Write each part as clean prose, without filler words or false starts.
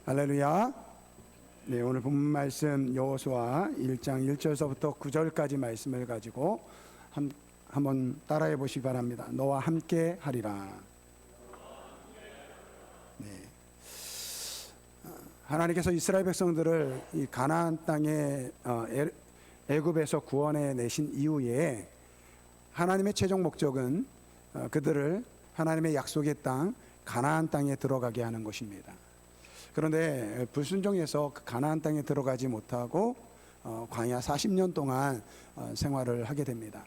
할렐루야. 네, 오늘 본문 말씀 여호수아 1장 1절서부터 9절까지 말씀을 가지고 한번 따라해 보시기 바랍니다. 너와 함께 하리라. 네. 하나님께서 이스라엘 백성들을 이 가나안 땅에 애굽에서 구원해 내신 이후에 하나님의 최종 목적은 그들을 하나님의 약속의 땅 가나안 땅에 들어가게 하는 것입니다. 그런데 불순종해서 그 가나안 땅에 들어가지 못하고 광야 40년 동안 생활을 하게 됩니다.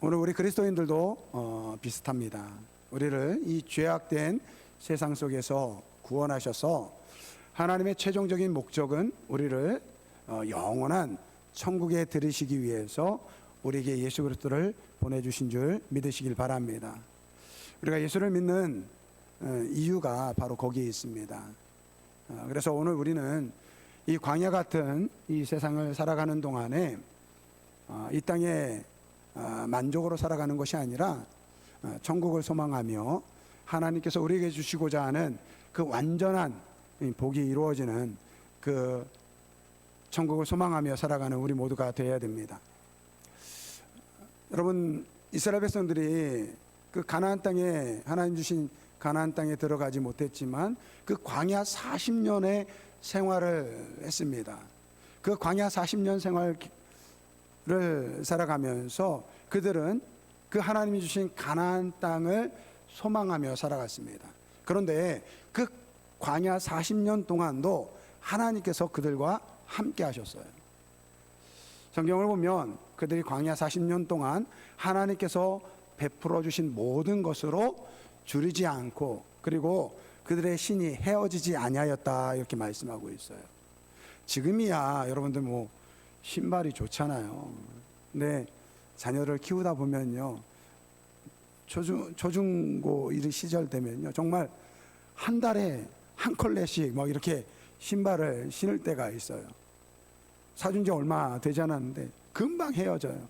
오늘 우리 그리스도인들도 비슷합니다. 우리를 이 죄악된 세상 속에서 구원하셔서 하나님의 최종적인 목적은 우리를 영원한 천국에 들이시기 위해서 우리에게 예수 그리스도를 보내주신 줄 믿으시길 바랍니다. 우리가 예수를 믿는 이유가 바로 거기에 있습니다. 그래서 오늘 우리는 이 광야 같은 이 세상을 살아가는 동안에 이 땅에 만족으로 살아가는 것이 아니라 천국을 소망하며 하나님께서 우리에게 주시고자 하는 그 완전한 복이 이루어지는 그 천국을 소망하며 살아가는 우리 모두가 되어야 됩니다. 여러분, 이스라엘 백성들이 그 가나안 땅에 하나님 주신 가나안 땅에 들어가지 못했지만 그 광야 40년의 생활을 했습니다. 그 광야 40년 생활을 살아가면서 그들은 그 하나님이 주신 가나안 땅을 소망하며 살아갔습니다. 그런데 그 광야 40년 동안도 하나님께서 그들과 함께 하셨어요. 성경을 보면 그들이 광야 40년 동안 하나님께서 베풀어 주신 모든 것으로 줄이지 않고, 그리고 그들의 신이 헤어지지 아니하였다 이렇게 말씀하고 있어요. 지금이야 여러분들 뭐 신발이 좋잖아요. 근데 자녀를 키우다 보면요, 초중고 이르 시절 되면요, 정말 한 달에 한 컬레씩 막 이렇게 신발을 신을 때가 있어요. 사준 지 얼마 되지 않았는데 금방 헤어져요.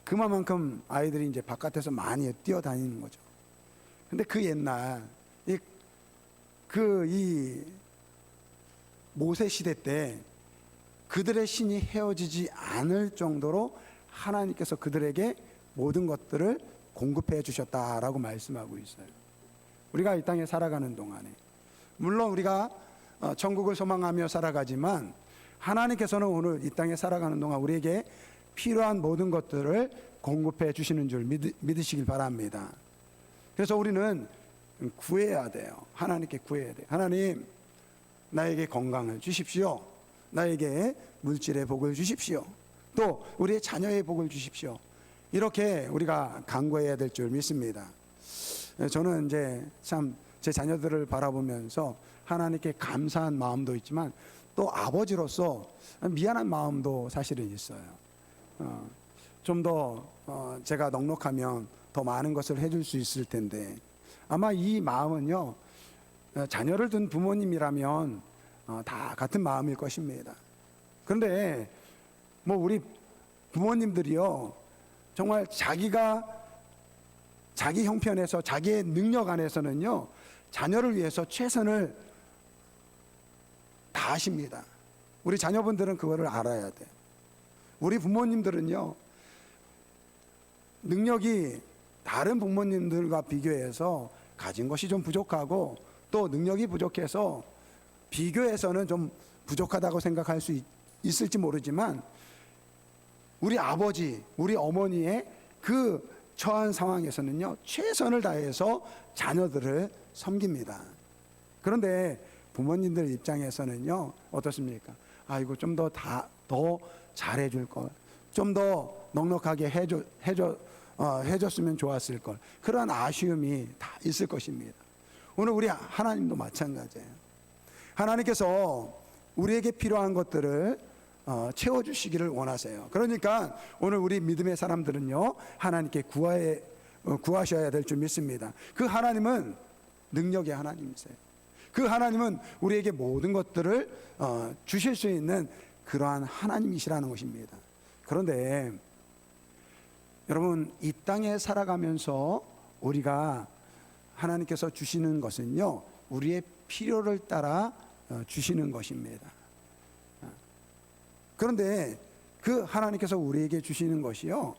그만큼 아이들이 이제 바깥에서 많이 뛰어다니는 거죠. 근데 그 옛날 이 모세 시대 때 그들의 신이 헤어지지 않을 정도로 하나님께서 그들에게 모든 것들을 공급해 주셨다라고 말씀하고 있어요. 우리가 이 땅에 살아가는 동안에 물론 우리가 천국을 소망하며 살아가지만 하나님께서는 오늘 이 땅에 살아가는 동안 우리에게 필요한 모든 것들을 공급해 주시는 줄 믿으시길 바랍니다. 그래서 우리는 구해야 돼요. 하나님께 구해야 돼요. 하나님, 나에게 건강을 주십시오. 나에게 물질의 복을 주십시오. 또 우리의 자녀의 복을 주십시오. 이렇게 우리가 간구해야 될 줄 믿습니다. 저는 이제 참 제 자녀들을 바라보면서 하나님께 감사한 마음도 있지만 또 아버지로서 미안한 마음도 사실은 있어요. 좀 더 제가 넉넉하면 더 많은 것을 해줄 수 있을 텐데, 아마 이 마음은요, 자녀를 둔 부모님이라면 다 같은 마음일 것입니다. 그런데 뭐 우리 부모님들이요, 정말 자기 형편에서 자기의 능력 안에서는요, 자녀를 위해서 최선을 다하십니다. 우리 자녀분들은 그거를 알아야 돼. 우리 부모님들은요, 능력이 다른 부모님들과 비교해서 가진 것이 좀 부족하고 또 능력이 부족해서 비교해서는 좀 부족하다고 생각할 수 있을지 모르지만 우리 아버지, 우리 어머니의 그 처한 상황에서는요, 최선을 다해서 자녀들을 섬깁니다. 그런데 부모님들 입장에서는요, 어떻습니까? 아이고, 좀 더 잘해줄 걸, 좀 더 넉넉하게 해줬으면 좋았을 걸, 그러한 아쉬움이 다 있을 것입니다. 오늘 우리 하나님도 마찬가지예요. 하나님께서 우리에게 필요한 것들을 채워주시기를 원하세요. 그러니까 오늘 우리 믿음의 사람들은요, 하나님께 구하셔야 될 줄 믿습니다. 그 하나님은 능력의 하나님이세요. 그 하나님은 우리에게 모든 것들을 주실 수 있는 그러한 하나님이시라는 것입니다. 그런데 여러분, 이 땅에 살아가면서 우리가 하나님께서 주시는 것은요, 우리의 필요를 따라 주시는 것입니다. 그런데 그 하나님께서 우리에게 주시는 것이요,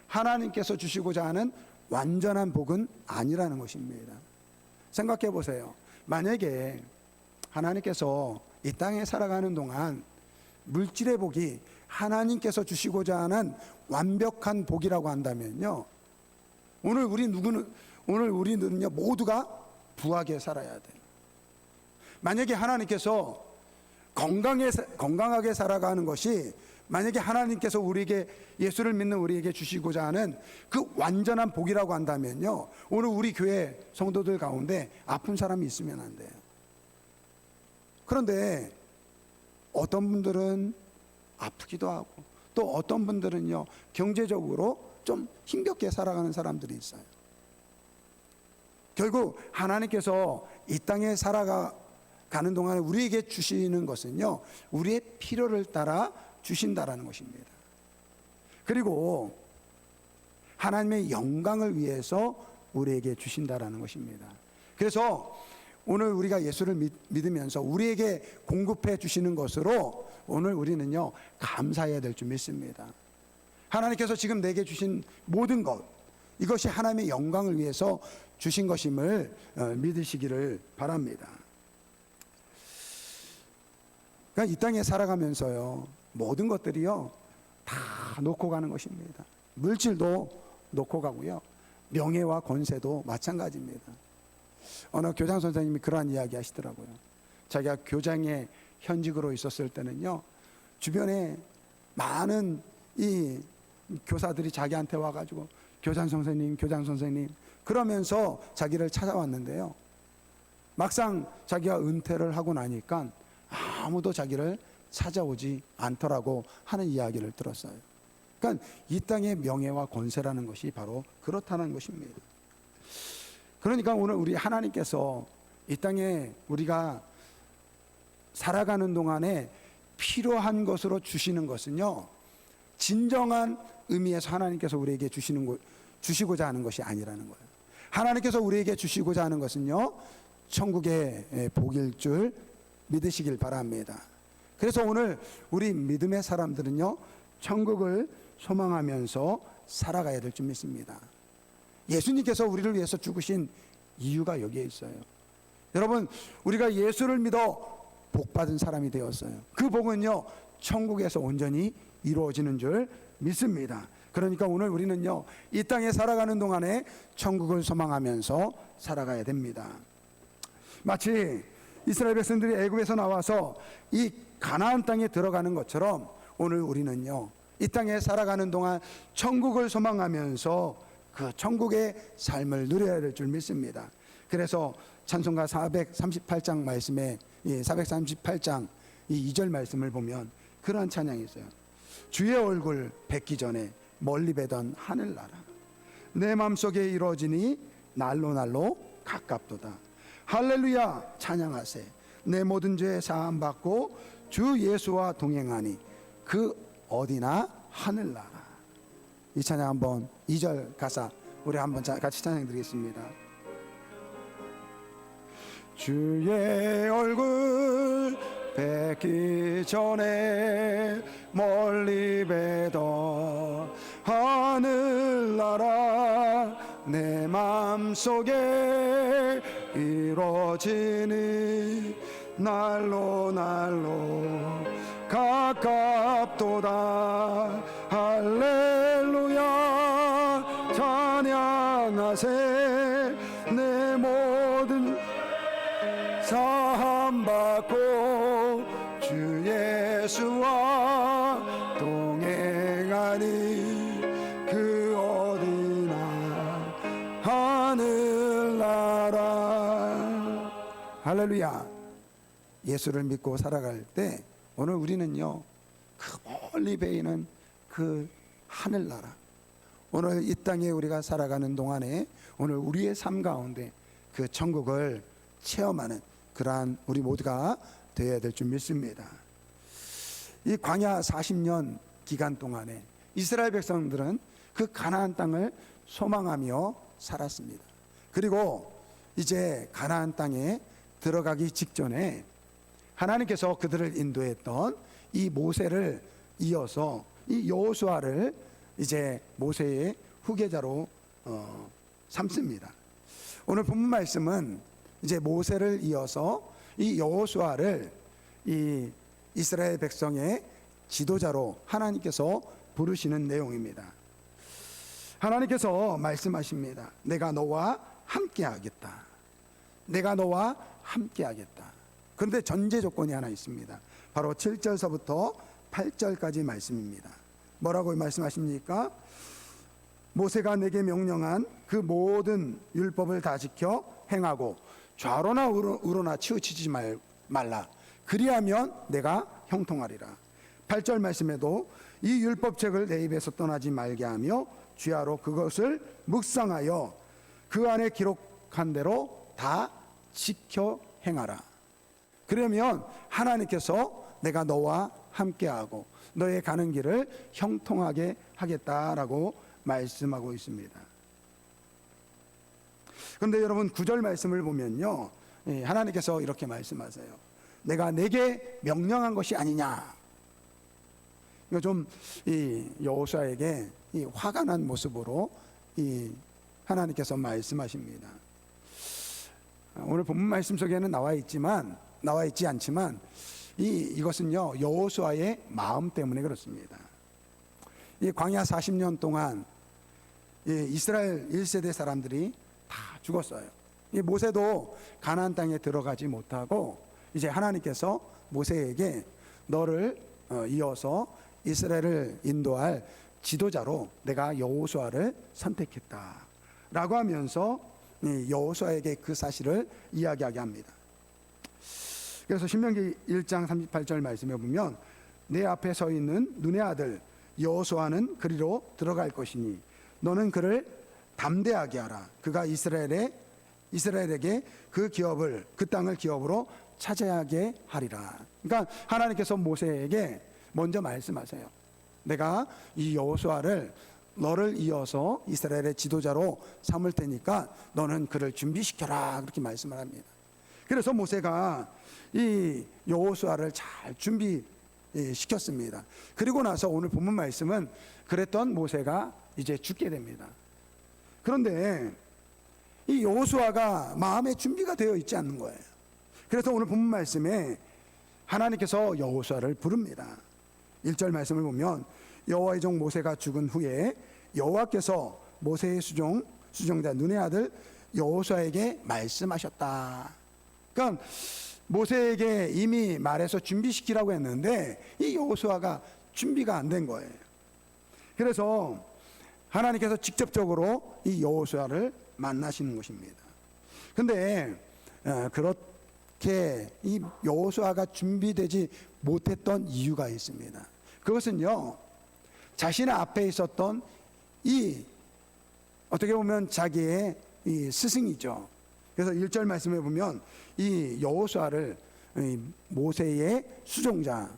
하나님께서 주시고자 하는 완전한 복은 아니라는 것입니다. 생각해 보세요. 만약에 하나님께서 이 땅에 살아가는 동안 물질의 복이 하나님께서 주시고자 하는 완벽한 복이라고 한다면요, 오늘 우리는요 모두가 부하게 살아야 돼요. 만약에 하나님께서 건강하게 살아가는 것이 만약에 하나님께서 우리에게 예수를 믿는 우리에게 주시고자 하는 그 완전한 복이라고 한다면요, 오늘 우리 교회 성도들 가운데 아픈 사람이 있으면 안 돼요. 그런데 어떤 분들은 아프기도 하고 또 어떤 분들은요 경제적으로 좀 힘겹게 살아가는 사람들이 있어요. 결국 하나님께서 이 땅에 살아가는 동안에 우리에게 주시는 것은요 우리의 필요를 따라 주신다라는 것입니다. 그리고 하나님의 영광을 위해서 우리에게 주신다라는 것입니다. 그래서 오늘 우리가 예수를 믿으면서 우리에게 공급해 주시는 것으로 오늘 우리는요 감사해야 될 줄 믿습니다. 하나님께서 지금 내게 주신 모든 것, 이것이 하나님의 영광을 위해서 주신 것임을 믿으시기를 바랍니다. 그러니까 이 땅에 살아가면서요 모든 것들이요 다 놓고 가는 것입니다. 물질도 놓고 가고요, 명예와 권세도 마찬가지입니다. 어느 교장 선생님이 그러한 이야기 하시더라고요. 자기가 교장에 현직으로 있었을 때는요 주변에 많은 이 교사들이 자기한테 와가지고 교장 선생님 그러면서 자기를 찾아왔는데요, 막상 자기가 은퇴를 하고 나니까 아무도 자기를 찾아오지 않더라고 하는 이야기를 들었어요. 그러니까 이 땅의 명예와 권세라는 것이 바로 그렇다는 것입니다. 그러니까 오늘 우리 하나님께서 이 땅에 우리가 살아가는 동안에 필요한 것으로 주시는 것은요 진정한 의미에서 하나님께서 우리에게 주시고자 하는 것이 아니라는 거예요. 하나님께서 우리에게 주시고자 하는 것은요 천국의 복일 줄 믿으시길 바랍니다. 그래서 오늘 우리 믿음의 사람들은요 천국을 소망하면서 살아가야 될 줄 믿습니다. 예수님께서 우리를 위해서 죽으신 이유가 여기에 있어요. 여러분, 우리가 예수를 믿어 복받은 사람이 되었어요. 그 복은요 천국에서 온전히 이루어지는 줄 믿습니다. 그러니까 오늘 우리는요 이 땅에 살아가는 동안에 천국을 소망하면서 살아가야 됩니다. 마치 이스라엘 백성들이 애굽에서 나와서 이 가나안 땅에 들어가는 것처럼 오늘 우리는요 이 땅에 살아가는 동안 천국을 소망하면서 그 천국의 삶을 누려야 될 줄 믿습니다. 그래서 찬송가 438장 말씀에 438장 이 2절 말씀을 보면 그러한 찬양이 있어요. 주의 얼굴 뵙기 전에 멀리 뵈던 하늘나라 내 맘속에 이루어지니 날로 가깝도다. 할렐루야 찬양하세. 내 모든 죄 사함 받고 주 예수와 동행하니 그 어디나 하늘나라. 이 찬양 한번 2절 가사 우리 한번 같이 찬양 드리겠습니다. 주의 얼굴 뵙기 전에 멀리 뵈던 하늘나라 내 맘속에 이루어지니 날로 가깝도다. 할렐루야 찬양하세. 내 모든 사함 받고 주 예수와 동행하니 그 어디나 하늘나라. 할렐루야. 예수를 믿고 살아갈 때 오늘 우리는요 그 멀리 베이는 그 하늘나라, 오늘 이 땅에 우리가 살아가는 동안에 오늘 우리의 삶 가운데 그 천국을 체험하는 그러한 우리 모두가 되어야 될 줄 믿습니다. 이 광야 40년 기간 동안에 이스라엘 백성들은 그 가나안 땅을 소망하며 살았습니다. 그리고 이제 가나안 땅에 들어가기 직전에 하나님께서 그들을 인도했던 이 모세를 이어서 이 여호수아를 이제 모세의 후계자로 삼습니다. 오늘 본문 말씀은 이제 모세를 이어서 이 여호수아를 이 이스라엘 백성의 지도자로 하나님께서 부르시는 내용입니다. 하나님께서 말씀하십니다. 내가 너와 함께하겠다. 내가 너와 함께하겠다. 그런데 전제 조건이 하나 있습니다. 바로 7절서부터 8절까지 말씀입니다. 뭐라고 말씀하십니까? 모세가 내게 명령한 그 모든 율법을 다 지켜 행하고 좌로나 우로나 치우치지 말라. 그리하면 내가 형통하리라. 8절 말씀에도 이 율법책을 내 입에서 떠나지 말게 하며 주야로 그것을 묵상하여 그 안에 기록한 대로 다 지켜 행하라. 그러면 하나님께서 내가 너와 함께하고 너의 가는 길을 형통하게 하겠다라고 말씀하고 있습니다. 그런데 여러분 9절 말씀을 보면요, 하나님께서 이렇게 말씀하세요. 내가 내게 명령한 것이 아니냐. 이거 좀 여호수아에게 화가 난 모습으로 하나님께서 말씀하십니다. 오늘 본문 말씀 속에는 나와 있지 않지만 이것은요 여호수아의 마음 때문에 그렇습니다. 이 광야 40년 동안 이스라엘 1세대 사람들이 다 죽었어요. 이 모세도 가나안 땅에 들어가지 못하고 이제 하나님께서 모세에게 너를 이어서 이스라엘을 인도할 지도자로 내가 여호수아를 선택했다라고 하면서 여호수아에게 그 사실을 이야기하게 합니다. 그래서 신명기 1장 38절 말씀에 보면 내 앞에 서 있는 눈의 아들 여호수아는 그리로 들어갈 것이니 너는 그를 담대하게 하라. 그가 이스라엘에게 그 땅을 기업으로 차지하게 하리라. 그러니까 하나님께서 모세에게 먼저 말씀하세요. 내가 이 여호수아를 너를 이어서 이스라엘의 지도자로 삼을 테니까 너는 그를 준비시켜라. 그렇게 말씀을 합니다. 그래서 모세가 이 여호수아를 잘 준비시켰습니다. 그리고 나서 오늘 본문 말씀은 그랬던 모세가 이제 죽게 됩니다. 그런데 이 여호수아가 마음의 준비가 되어 있지 않는 거예요. 그래서 오늘 본문 말씀에 하나님께서 여호수아를 부릅니다. 1절 말씀을 보면 여호와의 종 모세가 죽은 후에 여호와께서 모세의 수종자 눈의 아들 여호수아에게 말씀하셨다. 그러니까 모세에게 이미 말해서 준비시키라고 했는데 이 여호수아가 준비가 안 된 거예요. 그래서 하나님께서 직접적으로 이 여호수아를 만나시는 것입니다. 그런데 그렇게 이 여호수아가 준비되지 못했던 이유가 있습니다. 그것은요 자신의 앞에 있었던 이 어떻게 보면 자기의 이 스승이죠. 그래서 1절 말씀에 보면 이 여호수아를 모세의 수종자,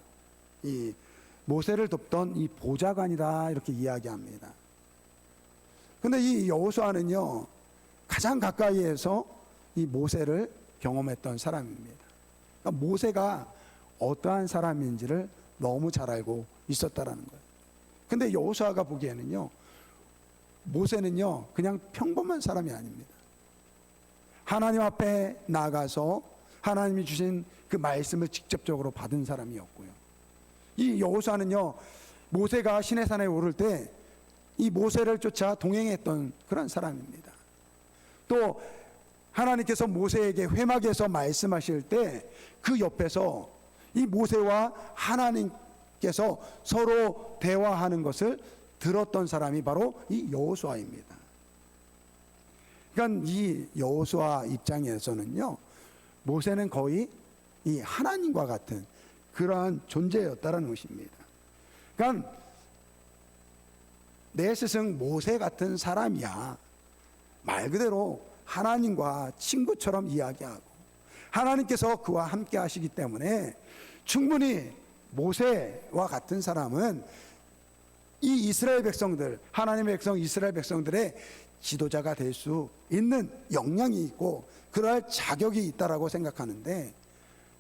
이 모세를 돕던 이 보좌관이다 이렇게 이야기합니다. 그런데 이 여호수아는요 가장 가까이에서 이 모세를 경험했던 사람입니다. 그러니까 모세가 어떠한 사람인지를 너무 잘 알고 있었다라는 거예요. 근데 여호수아가 보기에는요 모세는요 그냥 평범한 사람이 아닙니다. 하나님 앞에 나가서 하나님이 주신 그 말씀을 직접적으로 받은 사람이었고요. 이 여호수아는요 모세가 시내산에 오를 때 이 모세를 쫓아 동행했던 그런 사람입니다. 또 하나님께서 모세에게 회막에서 말씀하실 때 그 옆에서 이 모세와 하나님께서 서로 대화하는 것을 들었던 사람이 바로 이 여호수아입니다. 그러니까 이 여호수아 입장에서는요 모세는 거의 이 하나님과 같은 그러한 존재였다는 것입니다. 그러니까 내 스승 모세 같은 사람이야. 말 그대로 하나님과 친구처럼 이야기하고 하나님께서 그와 함께 하시기 때문에 충분히 모세와 같은 사람은 이 이스라엘 백성들, 하나님의 백성 이스라엘 백성들의 지도자가 될 수 있는 역량이 있고 그러할 자격이 있다라고 생각하는데,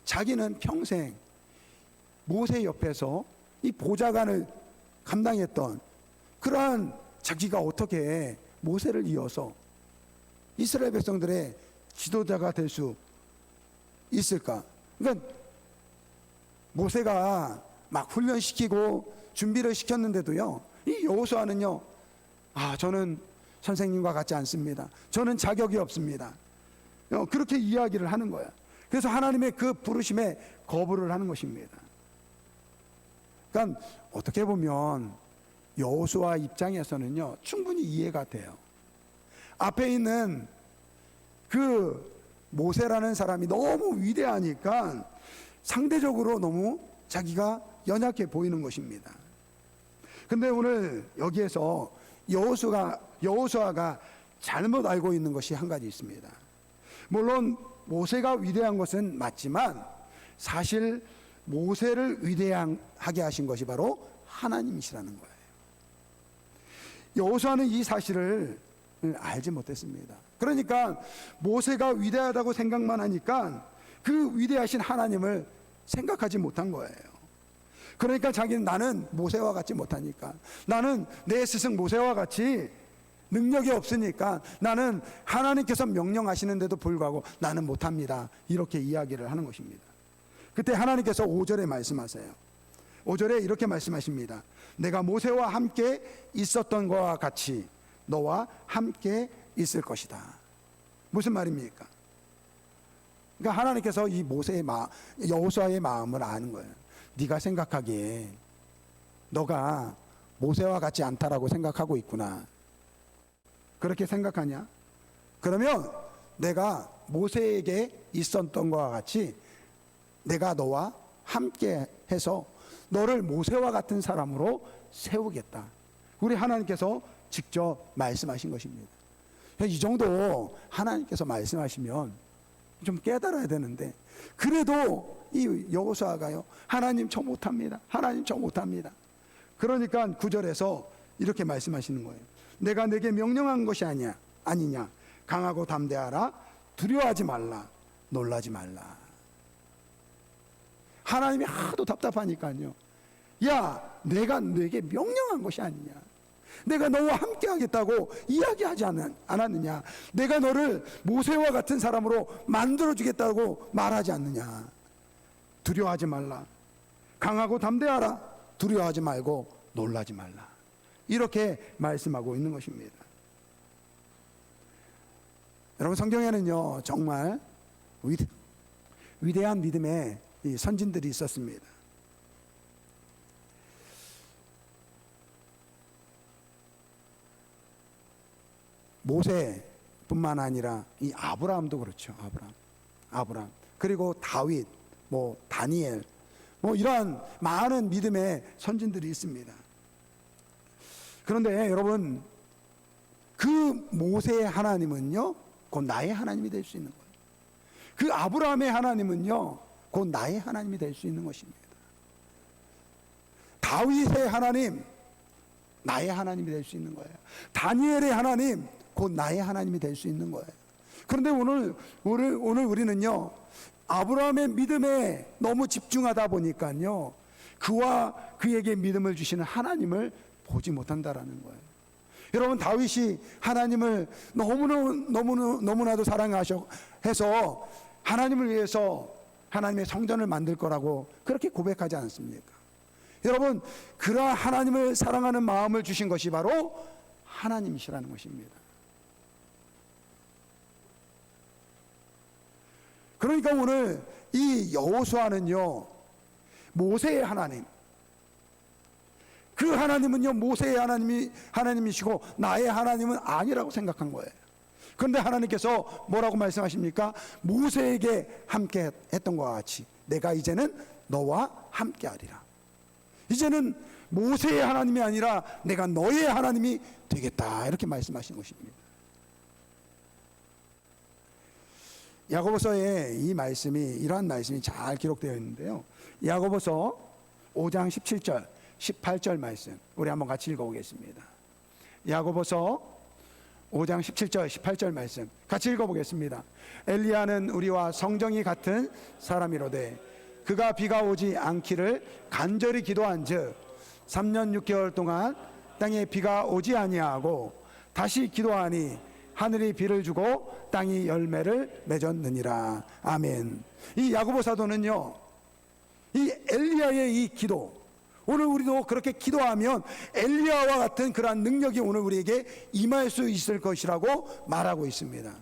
자기는 평생 모세 옆에서 이 보좌관을 감당했던 그러한 자기가 어떻게 모세를 이어서 이스라엘 백성들의 지도자가 될 수 있을까? 그러니까 모세가 막 훈련시키고 준비를 시켰는데도요, 이 여호수아는요, 저는 선생님과 같지 않습니다. 저는 자격이 없습니다. 그렇게 이야기를 하는 거야. 그래서 하나님의 그 부르심에 거부를 하는 것입니다. 그러니까 어떻게 보면 여호수아 입장에서는요, 충분히 이해가 돼요. 앞에 있는 그 모세라는 사람이 너무 위대하니까 상대적으로 너무 자기가 연약해 보이는 것입니다. 근데 오늘 여기에서 여호수아가 잘못 알고 있는 것이 한 가지 있습니다. 물론 모세가 위대한 것은 맞지만 사실 모세를 위대하게 하신 것이 바로 하나님이시라는 거예요. 여호수아는 이 사실을 알지 못했습니다. 그러니까 모세가 위대하다고 생각만 하니까 그 위대하신 하나님을 생각하지 못한 거예요. 그러니까 자기는, 나는 모세와 같지 못하니까, 나는 내 스승 모세와 같이 능력이 없으니까, 나는 하나님께서 명령하시는데도 불구하고 나는 못합니다, 이렇게 이야기를 하는 것입니다. 그때 하나님께서 5절에 말씀하세요. 5절에 이렇게 말씀하십니다. 내가 모세와 함께 있었던 것과 같이 너와 함께 있을 것이다. 무슨 말입니까? 그러니까 하나님께서 이 여호수아의 마음을 아는 거예요. 네가 생각하기에 너가 모세와 같지 않다라고 생각하고 있구나. 그렇게 생각하냐? 그러면 내가 모세에게 있었던 것과 같이 내가 너와 함께 해서 너를 모세와 같은 사람으로 세우겠다. 우리 하나님께서 직접 말씀하신 것입니다. 이 정도 하나님께서 말씀하시면 좀 깨달아야 되는데, 그래도 이 여호수아가요, 하나님 저 못합니다, 하나님 저 못합니다. 그러니까 9절에서 이렇게 말씀하시는 거예요. 내가 내게 명령한 것이 아니냐. 강하고 담대하라. 두려워하지 말라. 놀라지 말라. 하나님이 하도 답답하니까요, 야, 내가 내게 명령한 것이 아니냐, 내가 너와 함께 하겠다고 이야기하지 않았느냐, 내가 너를 모세와 같은 사람으로 만들어주겠다고 말하지 않느냐. 두려워하지 말라. 강하고 담대하라. 두려워하지 말고 놀라지 말라. 이렇게 말씀하고 있는 것입니다. 여러분, 성경에는요, 정말 위대한 믿음의 이 선진들이 있었습니다. 모세뿐만 아니라 이 아브라함도 그렇죠. 아브라함, 그리고 다윗, 다니엘, 이러한 많은 믿음의 선진들이 있습니다. 그런데 여러분, 그 모세의 하나님은요, 곧 나의 하나님이 될 수 있는 거예요. 그 아브라함의 하나님은요, 곧 나의 하나님이 될 수 있는 것입니다. 다윗의 하나님, 나의 하나님이 될 수 있는 거예요. 다니엘의 하나님, 곧 나의 하나님이 될 수 있는 거예요. 그런데 오늘 우리는요, 아브라함의 믿음에 너무 집중하다 보니까요, 그와 그에게 믿음을 주시는 하나님을 보지 못한다라는 거예요. 여러분, 다윗이 하나님을 너무나도 사랑해서 하나님을 위해서 하나님의 성전을 만들 거라고 그렇게 고백하지 않습니까? 여러분, 그러한 하나님을 사랑하는 마음을 주신 것이 바로 하나님이시라는 것입니다. 그러니까 오늘 이 여호수아는요, 모세의 하나님, 그 하나님은요, 모세의 하나님이시고 나의 하나님은 아니라고 생각한 거예요. 그런데 하나님께서 뭐라고 말씀하십니까? 모세에게 함께 했던 것과 같이 내가 이제는 너와 함께 하리라. 이제는 모세의 하나님이 아니라 내가 너의 하나님이 되겠다, 이렇게 말씀하신 것입니다. 야고보서에 이러한 말씀이 잘 기록되어 있는데요. 야고보서 5장 17절, 18절 말씀 우리 한번 같이 읽어보겠습니다. 야고보서 5장 17절 18절 말씀 같이 읽어보겠습니다. 엘리야는 우리와 성정이 같은 사람이로되 그가 비가 오지 않기를 간절히 기도한즉 3년 6개월 동안 땅에 비가 오지 아니하고 다시 기도하니 하늘이 비를 주고 땅이 열매를 맺었느니라. 아멘. 이 야고보 사도는요, 이 엘리야의 이 기도, 오늘 우리도 그렇게 기도하면 엘리야와 같은 그러한 능력이 오늘 우리에게 임할 수 있을 것이라고 말하고 있습니다.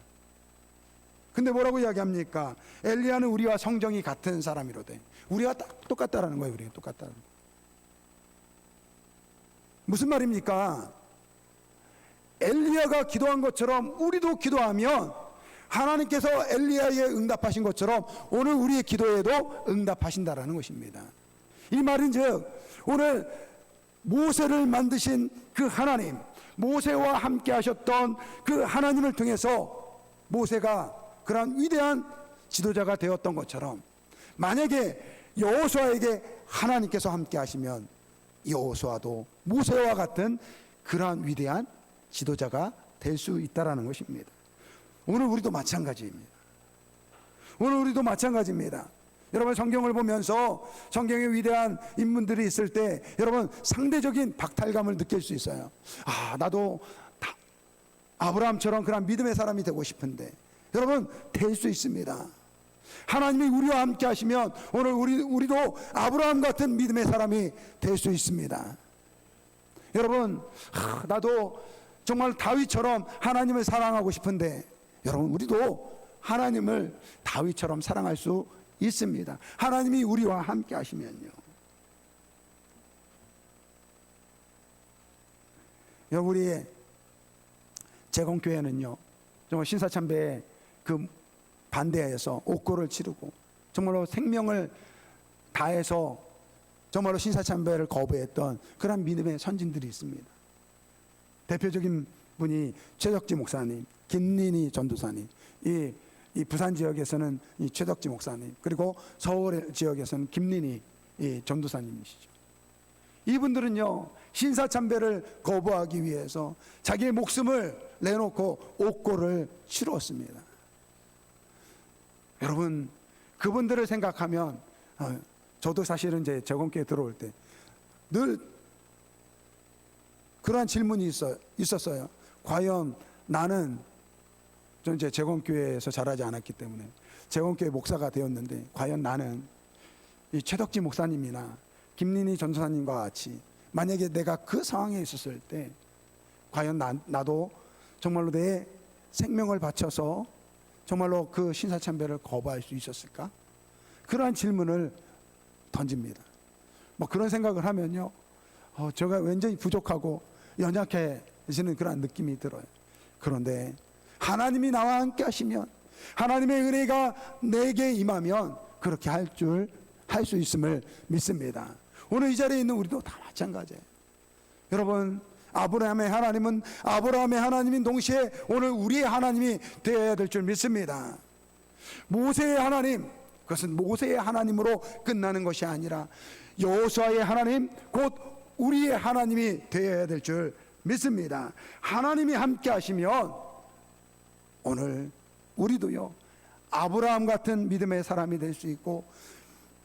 근데 뭐라고 이야기합니까? 엘리야는 우리와 성정이 같은 사람이로되. 우리가 딱 똑같다라는 거예요. 우리가 똑같다는 거예요. 무슨 말입니까? 엘리야가 기도한 것처럼 우리도 기도하면 하나님께서 엘리야에 응답하신 것처럼 오늘 우리의 기도에도 응답하신다라는 것입니다. 이 말인즉 오늘 모세를 만드신 그 하나님, 모세와 함께 하셨던 그 하나님을 통해서 모세가 그런 위대한 지도자가 되었던 것처럼 만약에 여호수아에게 하나님께서 함께 하시면 여호수아도 모세와 같은 그러한 위대한 지도자가 될 수 있다라는 것입니다. 오늘 우리도 마찬가지입니다. 오늘 우리도 마찬가지입니다. 여러분 성경을 보면서 성경에 위대한 인물들이 있을 때 여러분 상대적인 박탈감을 느낄 수 있어요. 나도 아브라함처럼 그런 믿음의 사람이 되고 싶은데 여러분 될 수 있습니다. 하나님이 우리와 함께 하시면 오늘 우리도 아브라함 같은 믿음의 사람이 될 수 있습니다. 여러분 나도 정말 다윗처럼 하나님을 사랑하고 싶은데 여러분 우리도 하나님을 다윗처럼 사랑할 수 있습니다. 하나님이 우리와 함께 하시면요. 여러분 우리의 제공교회는요 정말 신사참배에 그 반대해서 옥고를 치르고 정말로 생명을 다해서 정말로 신사참배를 거부했던 그런 믿음의 선진들이 있습니다. 대표적인 분이 최덕지 목사님, 김린희 전도사님, 이 부산 지역에서는 이 최덕지 목사님, 그리고 서울 지역에서는 김린희 전도사님이시죠. 이분들은요 신사참배를 거부하기 위해서 자기의 목숨을 내놓고 옥고를 치루었습니다. 여러분 그분들을 생각하면 저도 사실은 이제 재건교회 들어올 때 늘 그러한 질문이 있었어요. 과연 나는 전 이제 재건교회에서 자라지 않았기 때문에 재건교회 목사가 되었는데 과연 나는 이 최덕지 목사님이나 김린희 전도사님과 같이 만약에 내가 그 상황에 있었을 때 과연 나도 정말로 내 생명을 바쳐서 정말로 그 신사참배를 거부할 수 있었을까? 그러한 질문을 던집니다. 뭐 그런 생각을 하면요 제가 완전히 부족하고 연약해지는 그런 느낌이 들어요. 그런데 하나님이 나와 함께 하시면 하나님의 은혜가 내게 임하면 그렇게 할 수 있음을 믿습니다. 오늘 이 자리에 있는 우리도 다 마찬가지예요. 여러분 아브라함의 하나님은 아브라함의 하나님인 동시에 오늘 우리의 하나님이 되어야 될 줄 믿습니다. 모세의 하나님, 그것은 모세의 하나님으로 끝나는 것이 아니라 여호수아의 하나님, 곧 우리의 하나님이 되어야 될 줄 믿습니다. 하나님이 함께 하시면 오늘 우리도요 아브라함 같은 믿음의 사람이 될 수 있고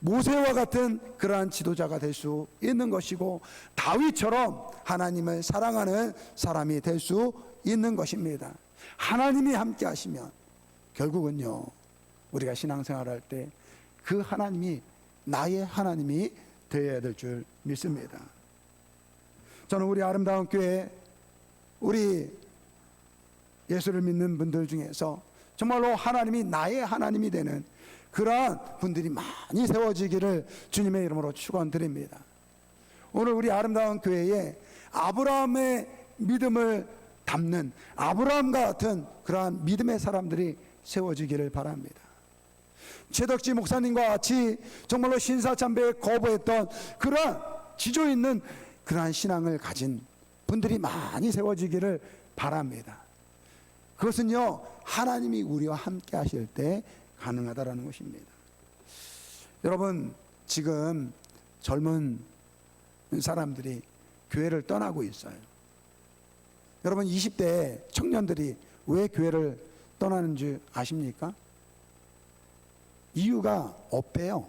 모세와 같은 그러한 지도자가 될 수 있는 것이고 다윗처럼 하나님을 사랑하는 사람이 될 수 있는 것입니다. 하나님이 함께 하시면 결국은요 우리가 신앙생활할 때 그 하나님이 나의 하나님이 되어야 될 줄 믿습니다. 저는 우리 아름다운 교회 우리 예수를 믿는 분들 중에서 정말로 하나님이 나의 하나님이 되는 그러한 분들이 많이 세워지기를 주님의 이름으로 축원드립니다. 오늘 우리 아름다운 교회에 아브라함의 믿음을 담는 아브라함 같은 그러한 믿음의 사람들이 세워지기를 바랍니다. 최덕지 목사님과 같이 정말로 신사참배에 거부했던 그러한 지조 있는 그러한 신앙을 가진 분들이 많이 세워지기를 바랍니다. 그것은요 하나님이 우리와 함께 하실 때 가능하다라는 것입니다. 여러분 지금 젊은 사람들이 교회를 떠나고 있어요. 여러분 20대 청년들이 왜 교회를 떠나는 줄 아십니까? 이유가 없대요.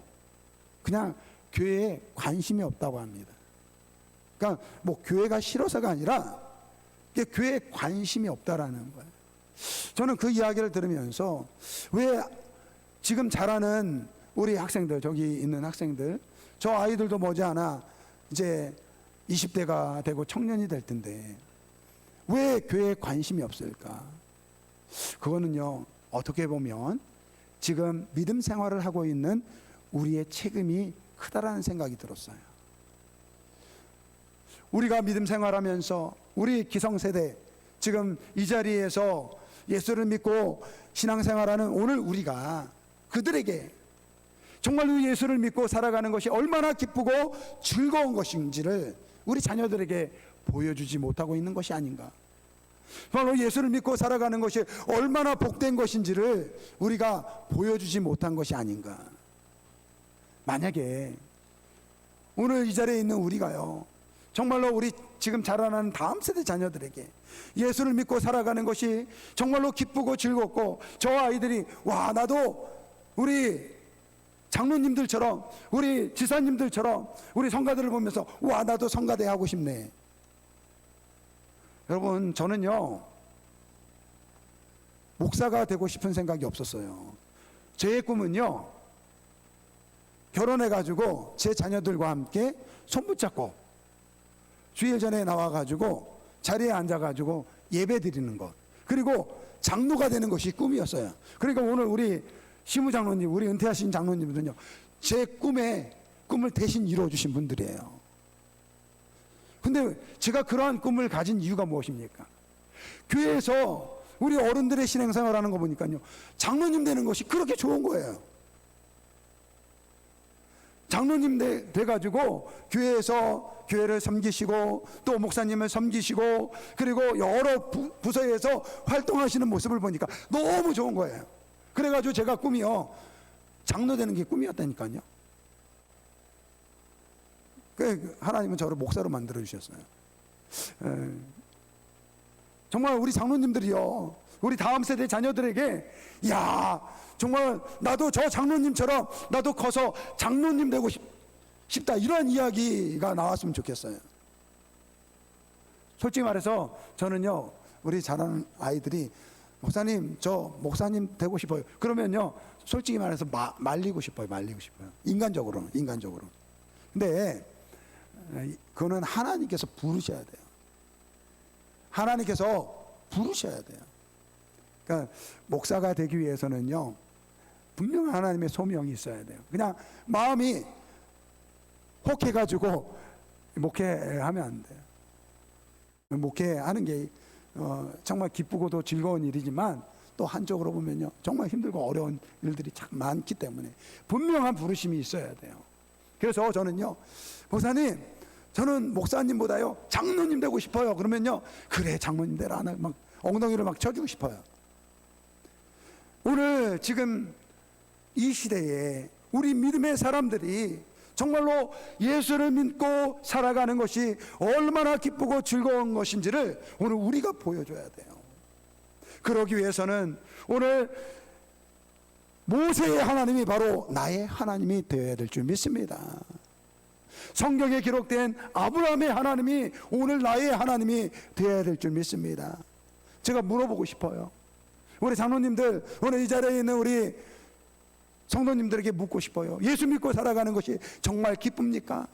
그냥 교회에 관심이 없다고 합니다. 그러니까 뭐 교회가 싫어서가 아니라 교회에 관심이 없다라는 거예요. 저는 그 이야기를 들으면서 왜 지금 자라는 우리 학생들, 저기 있는 학생들, 저 아이들도 머지않아 이제 20대가 되고 청년이 될 텐데 왜 교회에 관심이 없을까? 그거는요, 어떻게 보면 지금 믿음 생활을 하고 있는 우리의 책임이 크다라는 생각이 들었어요. 우리가 믿음 생활하면서 우리 기성세대, 지금 이 자리에서 예수를 믿고 신앙생활하는 오늘 우리가 그들에게 정말로 예수를 믿고 살아가는 것이 얼마나 기쁘고 즐거운 것인지를 우리 자녀들에게 보여주지 못하고 있는 것이 아닌가. 바로 예수를 믿고 살아가는 것이 얼마나 복된 것인지를 우리가 보여주지 못한 것이 아닌가. 만약에 오늘 이 자리에 있는 우리가요, 정말로 우리 지금 자라나는 다음 세대 자녀들에게 예수를 믿고 살아가는 것이 정말로 기쁘고 즐겁고, 저 아이들이 와, 나도 우리 장로님들처럼, 우리 지사님들처럼 우리 성가들을 보면서 와, 나도 성가대 하고 싶네. 여러분, 저는요 목사가 되고 싶은 생각이 없었어요. 제 꿈은요, 결혼해가지고 제 자녀들과 함께 손 붙잡고 주일 전에 나와가지고 자리에 앉아가지고 예배 드리는 것, 그리고 장로가 되는 것이 꿈이었어요. 그러니까 오늘 우리 시무장로님, 우리 은퇴하신 장로님들은요, 제 꿈을 대신 이루어주신 분들이에요. 근데 제가 그러한 꿈을 가진 이유가 무엇입니까? 교회에서 우리 어른들의 신앙생활 하는 거 보니까요, 장로님 되는 것이 그렇게 좋은 거예요. 장로님 돼가지고 교회에서 교회를 섬기시고 또 목사님을 섬기시고 그리고 여러 부서에서 활동하시는 모습을 보니까 너무 좋은 거예요. 그래가지고 제가 꿈이요, 장로 되는 게 꿈이었다니까요. 하나님은 저를 목사로 만들어 주셨어요. 정말 우리 장로님들이요, 우리 다음 세대 자녀들에게 야, 정말 나도 저 장로님처럼 나도 커서 장로님 되고 싶다, 이런 이야기가 나왔으면 좋겠어요. 솔직히 말해서 저는요, 우리 자라는 아이들이 목사님, 저 목사님 되고 싶어요. 그러면요, 솔직히 말해서 말리고 싶어요. 인간적으로. 근데 그거는 하나님께서 부르셔야 돼요. 하나님께서 부르셔야 돼요. 그러니까 목사가 되기 위해서는요, 분명 하나님의 소명이 있어야 돼요. 그냥 마음이 혹해가지고 목회하면 안 돼요. 목회하는 게 정말 기쁘고도 즐거운 일이지만 또 한쪽으로 보면요, 정말 힘들고 어려운 일들이 참 많기 때문에 분명한 부르심이 있어야 돼요. 그래서 저는요, 목사님, 저는 목사님보다요 장로님 되고 싶어요. 그러면요, 그래, 장로님 되라, 막 엉덩이를 막 쳐주고 싶어요. 오늘 지금 이 시대에 우리 믿음의 사람들이 정말로 예수를 믿고 살아가는 것이 얼마나 기쁘고 즐거운 것인지를 오늘 우리가 보여줘야 돼요. 그러기 위해서는 오늘 모세의 하나님이 바로 나의 하나님이 되어야 될 줄 믿습니다. 성경에 기록된 아브라함의 하나님이 오늘 나의 하나님이 되어야 될 줄 믿습니다. 제가 물어보고 싶어요. 우리 장로님들, 오늘 이 자리에 있는 우리 성도님들에게 묻고 싶어요. 예수 믿고 살아가는 것이 정말 기쁩니까?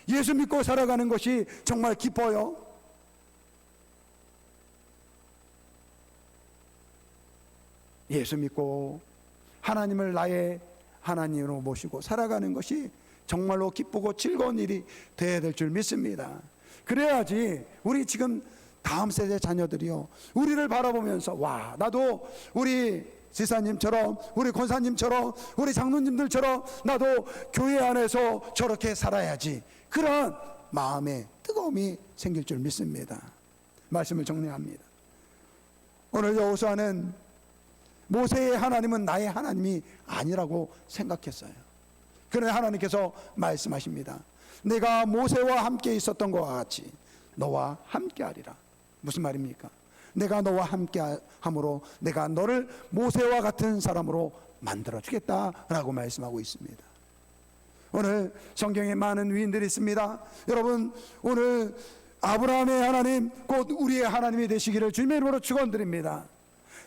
예수 믿고 살아가는 것이 정말 기뻐요? 예수 믿고 하나님을 나의 하나님으로 모시고 살아가는 것이 정말로 기쁘고 즐거운 일이 되어야 될 줄 믿습니다. 그래야지 우리 지금 다음 세대 자녀들이요, 우리를 바라보면서 와, 나도 우리 지사님처럼, 우리 권사님처럼, 우리 장로님들처럼 나도 교회 안에서 저렇게 살아야지, 그런 마음의 뜨거움이 생길 줄 믿습니다. 말씀을 정리합니다. 오늘 여호수아는 모세의 하나님은 나의 하나님이 아니라고 생각했어요. 그러나 하나님께서 말씀하십니다. 내가 모세와 함께 있었던 것과 같이 너와 함께하리라. 무슨 말입니까? 내가 너와 함께함으로 내가 너를 모세와 같은 사람으로 만들어주겠다라고 말씀하고 있습니다. 오늘 성경에 많은 위인들이 있습니다. 여러분, 오늘 아브라함의 하나님 곧 우리의 하나님이 되시기를 주님의 이름으로 축원드립니다.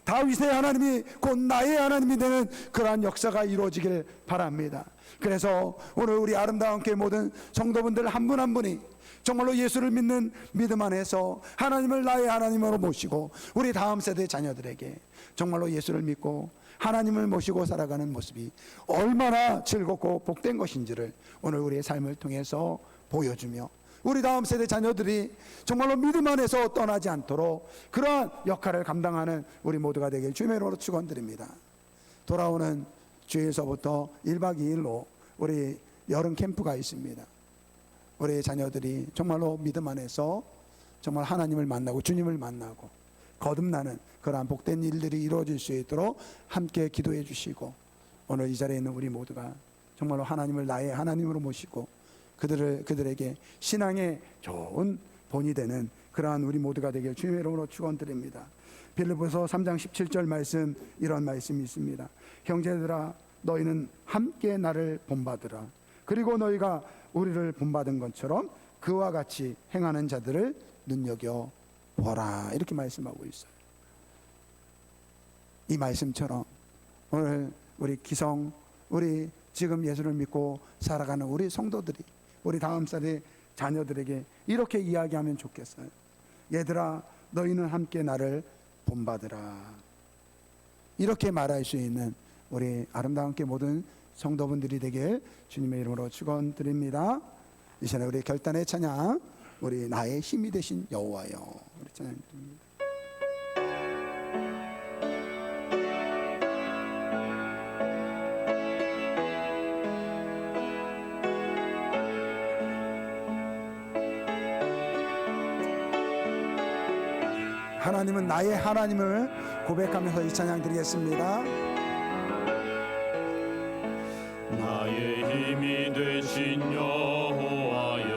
다윗의 하나님이 곧 나의 하나님이 되는 그러한 역사가 이루어지길 바랍니다. 그래서 오늘 우리 아름다운 교회 모든 성도분들 한 분 한 분이 정말로 예수를 믿는 믿음 안에서 하나님을 나의 하나님으로 모시고 우리 다음 세대 자녀들에게 정말로 예수를 믿고 하나님을 모시고 살아가는 모습이 얼마나 즐겁고 복된 것인지를 오늘 우리의 삶을 통해서 보여주며 우리 다음 세대 자녀들이 정말로 믿음 안에서 떠나지 않도록 그러한 역할을 감당하는 우리 모두가 되길 주님의 이름으로 축원드립니다. 돌아오는 주일서부터 1박 2일로 우리 여름 캠프가 있습니다. 우리 자녀들이 정말로 믿음 안에서 정말 하나님을 만나고 주님을 만나고 거듭나는 그러한 복된 일들이 이루어질 수 있도록 함께 기도해 주시고 오늘 이 자리에 있는 우리 모두가 정말로 하나님을 나의 하나님으로 모시고 그들에게 신앙의 좋은 본이 되는 그러한 우리 모두가 되길 주님의 이름으로 축원드립니다. 빌립보서 3장 17절 말씀, 이런 말씀이 있습니다. 형제들아 너희는 함께 나를 본받으라. 그리고 너희가 우리를 본받은 것처럼 그와 같이 행하는 자들을 눈여겨보라. 이렇게 말씀하고 있어요. 이 말씀처럼 오늘 우리 기성, 우리 지금 예수를 믿고 살아가는 우리 성도들이 우리 다음 세대 자녀들에게 이렇게 이야기하면 좋겠어요. 얘들아 너희는 함께 나를 본받으라. 이렇게 말할 수 있는 우리 아름다운 게 모든 성도분들이 되길 주님의 이름으로 축원드립니다. 이 시간에 우리 결단의 찬양, 우리 나의 힘이 되신 여호와여, 우리 찬양 드립니다. 하나님은 나의 하나님을 고백하면서 이 찬양 드리겠습니다. 나의 힘이 되신 여호와여,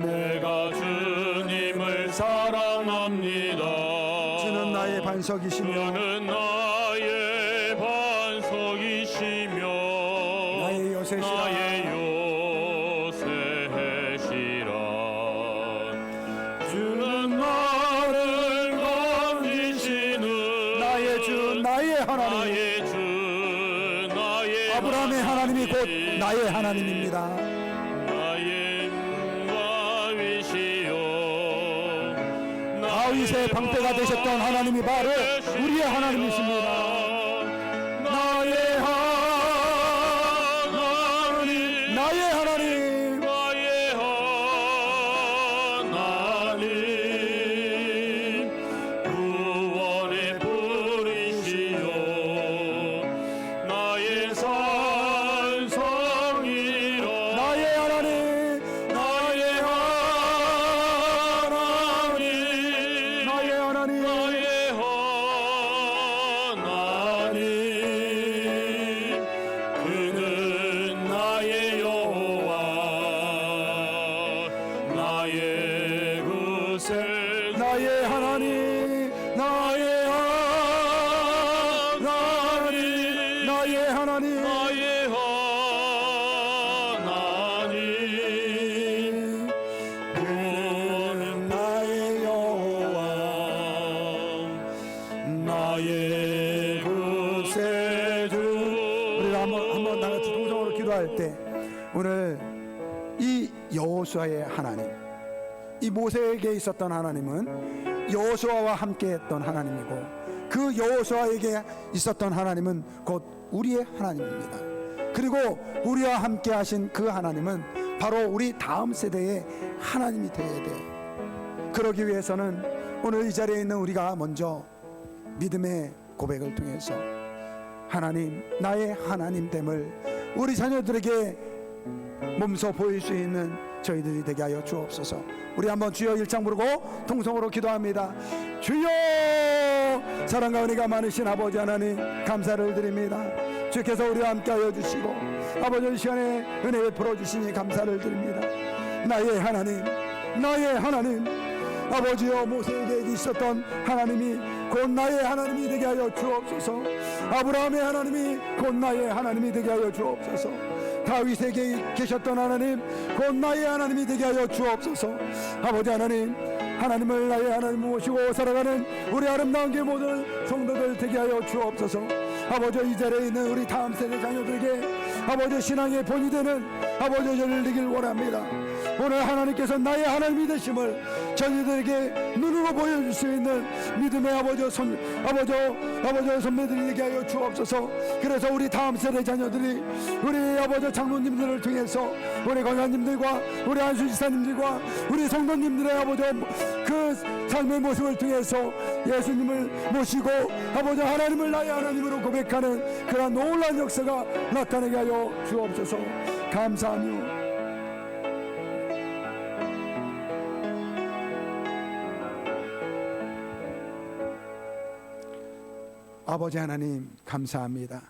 내가 주님을 사랑합니다. 주는 나의 반석이시며 주는 나의 반석이시며 나의 요새시라. 주는 나를 건지시는 나의 주, 나의 하나님. 아브라함의 하나님이 곧 나의 하나님입니다. 나의 바위시여, 다윗의 방패가 되셨던 하나님이 바로 우리의 하나님이십니다. 나의 하나님, 나의 하나님, 나의 하나님, 구원의 불이시여, 나의 산성이라. 나의 하나님, 나의 하나님, 나의 하나님, 나의 하나님, 그는 나의 여호와, 나의 구세. 나의 하나님, 나의 하나님, 나의 하나님, 나의 하나님, 그는 나의 여호와, 나의 구세주. 우리가 한번 다 같이 동성으로 기도할 때 오늘 이 여호수아의 하나님, 이 모세에게 있었던 하나님은 여호수아와 함께했던 하나님이고 그 여호수아에게 있었던 하나님은 곧 우리의 하나님입니다. 그리고 우리와 함께하신 그 하나님은 바로 우리 다음 세대의 하나님이 되어야 돼. 그러기 위해서는 오늘 이 자리에 있는 우리가 먼저 믿음의 고백을 통해서 하나님, 나의 하나님됨을 우리 자녀들에게 몸소 보일 수 있는 저희들이 되게 하여 주옵소서. 우리 한번 주여 일창 부르고 통성으로 기도합니다. 주여 사랑과 은혜가 많으신 아버지 하나님 감사를 드립니다. 주께서 우리와 함께하여 주시고 아버지 이 시간에 은혜 베풀어 주시니 감사를 드립니다. 나의 하나님, 나의 하나님, 아버지여 모세에게 있었던 하나님이 곧 나의 하나님이 되게 하여 주옵소서. 아브라함의 하나님이 곧 나의 하나님이 되게 하여 주옵소서. 다윗에게 계셨던 하나님 곧 나의 하나님이 되게 하여 주옵소서. 아버지 하나님, 하나님을 나의 하나님 모시고 살아가는 우리 아름다운 교 모든 성도들 되게 하여 주옵소서. 아버지 이 자리에 있는 우리 다음 세대 자녀들에게 아버지 신앙의 본이 되는 아버지 열리길 원합니다. 오늘 하나님께서 나의 하나님이 되심을 저희들에게 눈으로 보여줄 수 있는 믿음의 아버지 선배들이 되게 하여 주옵소서. 그래서 우리 다음 세대 자녀들이 우리 아버지 장로님들을 통해서 우리 권사님들과 우리 안수지사님들과 우리 성도님들의 아버지 그 삶의 모습을 통해서 예수님을 모시고 아버지 하나님을 나의 하나님으로 고백하는 그러한 놀라운 역사가 나타나게 하여 주옵소서. 감사하며 아버지 하나님 감사합니다.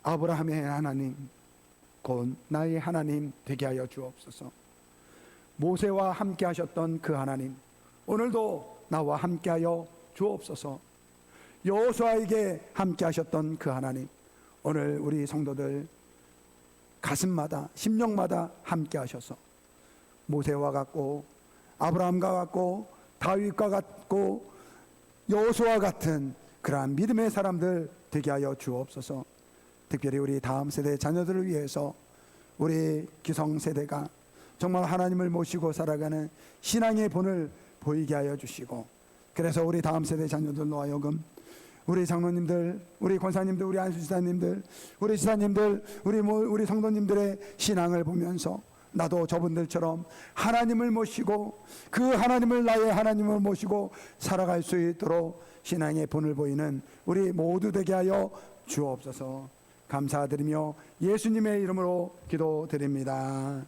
아브라함의 하나님 곧 나의 하나님 되게 하여 주옵소서. 모세와 함께 하셨던 그 하나님 오늘도 나와 함께 하여 주옵소서. 여호수아에게 함께 하셨던 그 하나님 오늘 우리 성도들 가슴마다 심령마다 함께 하셔서 모세와 같고 아브라함과 같고 다윗과 같고 여호수아와 같은 그러한 믿음의 사람들 되게 하여 주옵소서. 특별히 우리 다음 세대 자녀들을 위해서 우리 기성세대가 정말 하나님을 모시고 살아가는 신앙의 본을 보이게 하여 주시고 그래서 우리 다음 세대 자녀들로 하여금 우리 장로님들, 우리 권사님들, 우리 안수지사님들, 우리 지사님들, 우리 성도님들의 신앙을 보면서 나도 저분들처럼 하나님을 모시고 그 하나님을 나의 하나님을 모시고 살아갈 수 있도록 신앙의 본을 보이는 우리 모두 되게 하여 주옵소서. 감사드리며 예수님의 이름으로 기도드립니다.